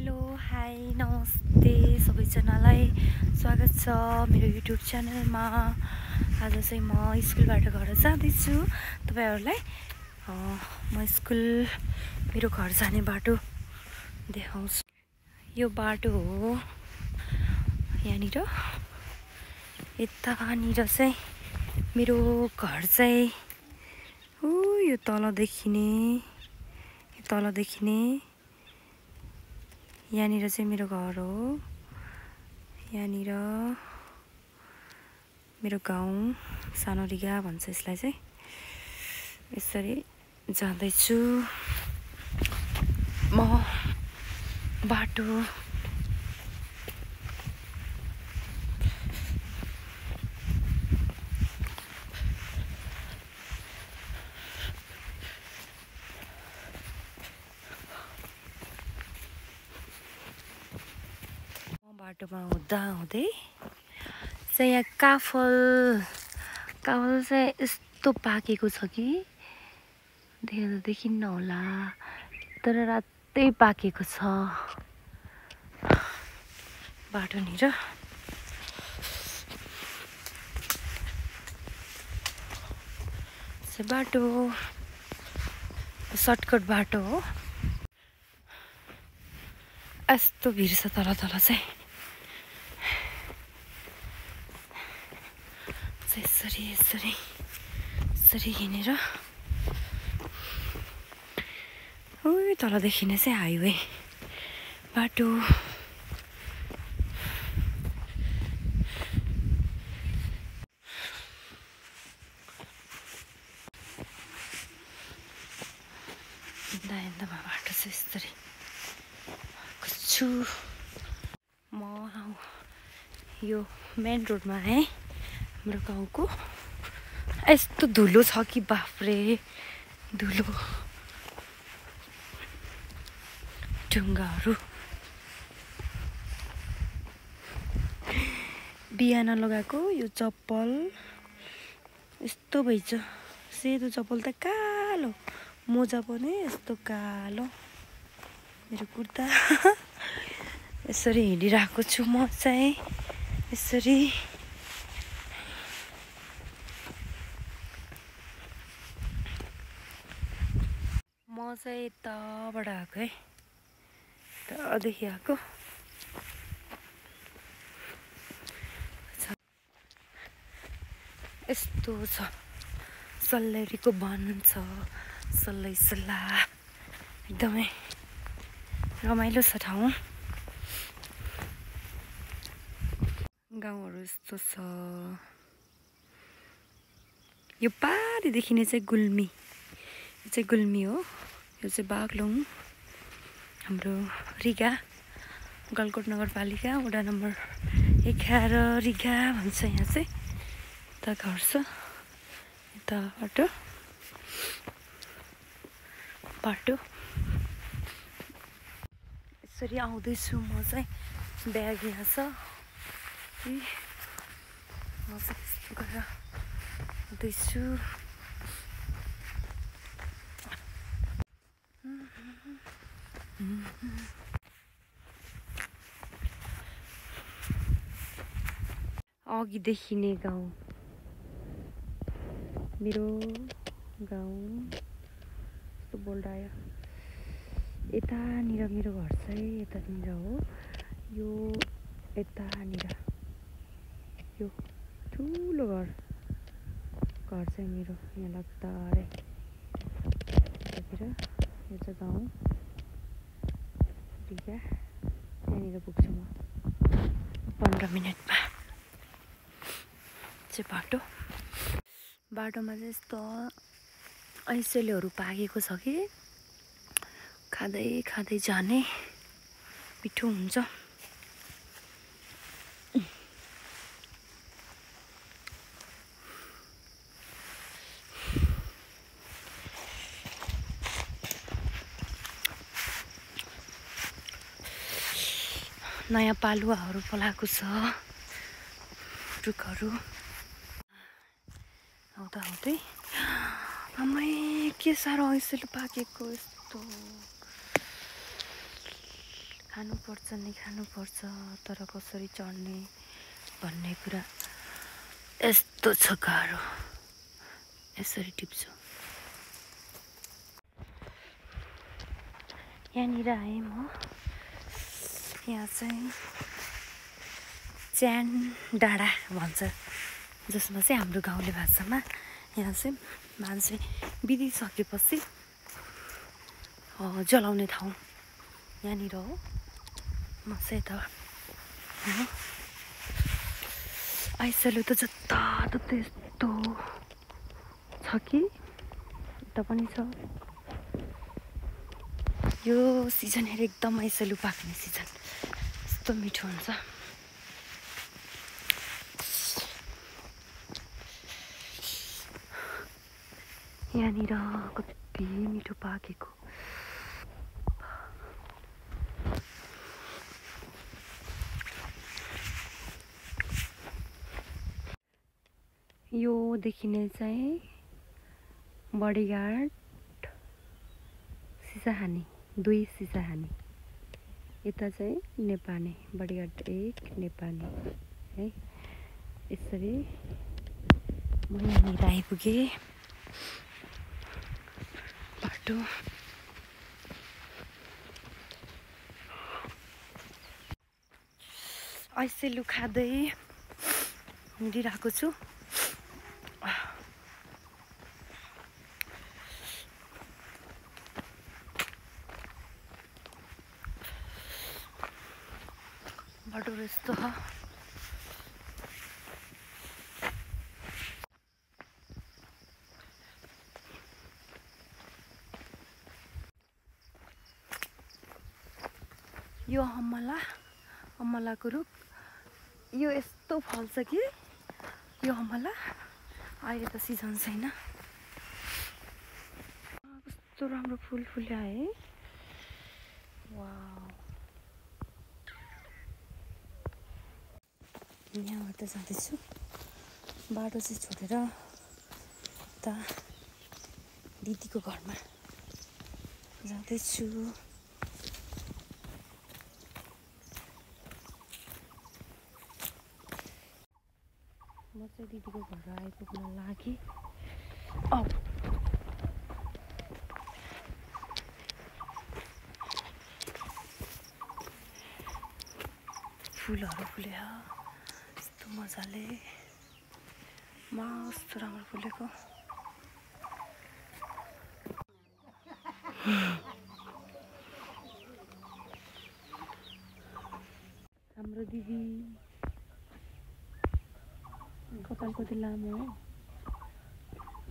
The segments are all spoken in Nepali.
हेलो हाई नमस्ते सबैजनालाई स्वागत छ मेरो युट्युब च्यानलमा। आज चाहिँ म स्कुलबाट घर जाँदैछु। तपाईहरुलाई म स्कुल मेरो घर जाने बाटो देखाउँछु। यो बाटो हो यहाँनिर। यतानिर चाहिँ मेरो घर चाहिँ यो तल देखिने यहाँनिर चाहिँ मेरो घर हो। यहाँनिर मेरो गाउँ सानो रिगा भन्छ यसलाई चाहिँ। यसरी जाँदैछु म बाटो। बाटोमा हुँदै चाहिँ यहाँ काफल चाहिँ यस्तो पाकेको छ कि देख्दा देखिन्न होला, तर रातै पाकेको छ बाटोनिर। बाटो सर्टकट बाटो हो। यस्तो भिर छ तल चाहिँ यसरी हिँडेर तल देखिने चाहिँ हाइवे बाटो। हिँड्दा बाटो चाहिँ यसरी छु म। यो मेन रोडमा आएँ हाम्रो गाउँको। यस्तो धुलो छ कि बाफ्रे, धुलो ढुङ्गाहरू। बिहान लगाएको यो चप्पल यस्तो भइछ। सेतो चप्पल त कालो, मोजा पनि यस्तो कालो, मेरो कुर्ता। यसरी हिँडिरहेको छु म चाहिँ यसरी। म चाहिँ यताबाट आएको है, यतादेखि आएको। यस्तो छ सल्लेरीको वन छ, सल्ला एकदमै रमाइलो छ ठाउँ। गाउँहरू यस्तो छ। यो पारी देखिने चाहिँ गुल्मी, यो चाहिँ गुल्मी हो। यो चाहिँ बागलुङ, हाम्रो रिगा गलकोट नगरपालिका वडा नम्बर 11 रिगा भन्छ। यहाँ चाहिँ यता घर छ, यता बाटो यसरी आउँदैछु म चाहिँ। ब्याग यहाँ छ, म चाहिँ यस्तो गरेर आउँदैछु। अघि देखिने गाउँ मेरो गाउँ। यस्तो बोल्ड आयो। यतानिर मेरो घर चाहिँ यतानिर हो। यो यतानिर यो ठुलो घर चाहिँ मेरो यहाँ लग्दारे यतातिर। यो चाहिँ गाउँ रिगा। त्यहाँनिर पुग्छु म 15 मिनटमा चाहिँ। बाटोमा चाहिँ यस्तो ऐसेलहरू पाकेको छ कि खाँदै जाने मिठो हुन्छ। नयाँ पालुवाहरू पलाएको छ रुखहरू। आउँदै आमै के साह्रो ऐसेल पाकेको। यस्तो खानुपर्छ नि खानुपर्छ, तर कसरी चढ्ने भन्ने कुरा यस्तो छ गाह्रो। यसरी टिप्छु। यहाँनिर आएँ म। यहाँ चाहिँ च्यान डाँडा भन्छ, जसमा चाहिँ हाम्रो गाउँले भाषामा यहाँ चाहिँ मान्छे बितिसकेपछि जलाउने ठाउँ यहाँनिर हो। म चाहिँ यता आइसल्यो त जताततै यस्तो छ कि यता पनि छ। यो सिजन हेरेर एकदम आइसल्यो पाक्ने सिजन, यस्तो मिठो हुन्छ। यहाँनिर कति मिठो पाकेको। यो देखिने चाहिँ बडीगार्ड सिसाहानी, 2 सिसाहानी। यता चाहिँ नेपाली बडीगार्ड 1 नेपाली है। यसरी म यहाँनिर आइपुगेँ। बाटो आइसेलु खाँदै हिँडिरहेको छु। बाटो यस्तो छ। यो अमलाको रुख, यो यस्तो फल्छ कि यो अमला। अहिले त सिजन छैन। कस्तो राम्रो फुल फुल्याए। वाउ, यहाँबाट जाँदैछु। बाटो चाहिँ छोडेर यता दिदीको घरमा जाँदैछु। म चाहिँ दिदीको घर आइपुग्न लागि फुलहरू फुल्यो यस्तो मजाले, मस्त राम्रो फुलेको। हाम्रो दिदी कपाल कति लामो हो।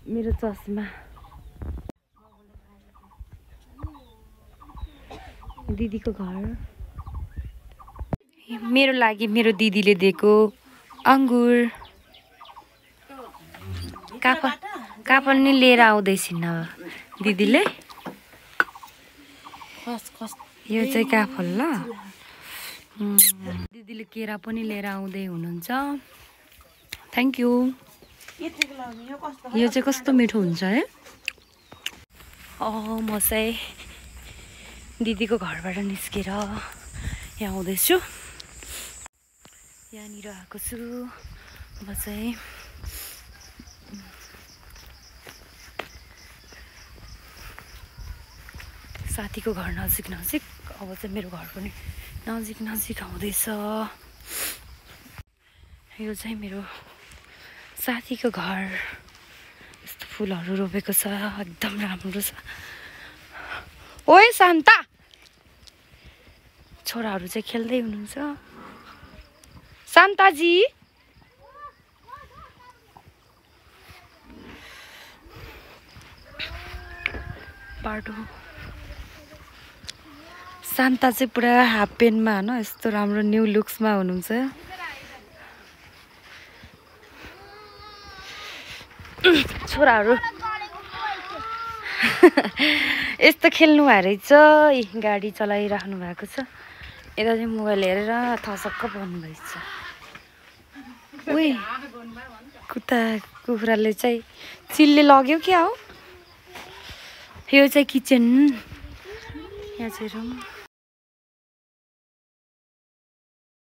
मेरो चस्मा दिदीको घर। मेरो लागि मेरो दिदीले दिएको अङ्गुर कहाँ पनि लिएर आउँदैछिन् दिदीले। यो चाहिँ काफल ल। दिदीले केरा पनि लिएर आउँदै हुनुहुन्छ। Thank you. यो चाहिँ कस्तो मिठो हुन्छ है। म चाहिँ दिदीको घरबाट निस्केर यहाँ आउँदैछु। यहाँनिर आएको छु। म चाहिँ साथीको घर नजिक नजिक, अब चाहिँ मेरो घर पनि नजिक नजिक आउँदैछ। यो चाहिँ मेरो साथीको घर। यस्तो फुलहरू रोपेको छ, एकदम राम्रो छ। ओए शान्ता, छोराहरू चाहिँ खेल्दै हुनुहुन्छ। शान्ताजी, बाटो शान्ता चाहिँ पुरा हाफ पेन्टमा होइन, यस्तो राम्रो न्यू लुक्समा हुनुहुन्छ। छोराहरू यस्तो खेल्नु भएको रहेछ। गाडी चलाइराख्नु भएको छ। यता चाहिँ मोबाइल हेरेर थसक्क पर्नु भएछ। उही कुखुराले चाहिँ चिलले लग्यो क्या हो। यो चाहिँ किचन। यहाँ चाहिँ रुम।